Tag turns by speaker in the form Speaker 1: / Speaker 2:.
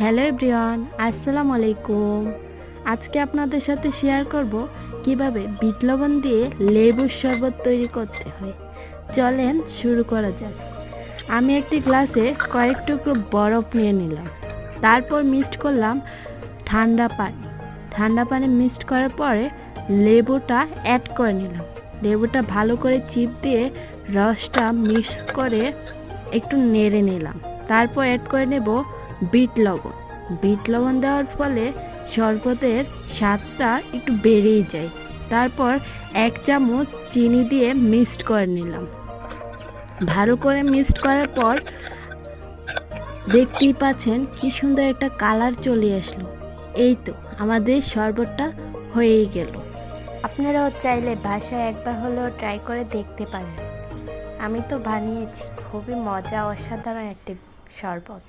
Speaker 1: Hello everyone, আসসালামু আলাইকুম। আজকে আপনাদের সাথে শেয়ার করব কিভাবে বিট লবণ দিয়ে লেবুর শরবত তৈরি করতে হয়। চলেন শুরু করা যাক। আমি একটি গ্লাসে কয়েক টুকরো বরফ নিয়ে নিলাম। তারপর মিক্সড করলাম ঠান্ডা পানি। ঠান্ডা পানি মিক্সড করার পরে লেবুটা অ্যাড করে নিলাম। লেবুটা ভালো করে চিপ দিয়ে রসটা মিক্স করে একটু নেড়ে নিলাম। তারপর অ্যাড করে নেব বিট লবণ। বিট লবণ দেওয়ার ফলে শরবতের স্বাদটা একটু বেড়েই যায়। তারপর 1 চামচ চিনি দিয়ে মিক্সড করে নিলাম। ভালো করে মিক্সড করার পর দেখতেই পাচ্ছেন কি সুন্দর একটা কালার চলে আসলো। এই তো আমাদের শরবতটা হয়েই গেল। আপনারাও চাইলে বাসায় একবার হলেও ট্রাই করে দেখতে পারেন। আমি তো বানিয়েছি, খুবই মজা, অসাধারণ একটি শরবত।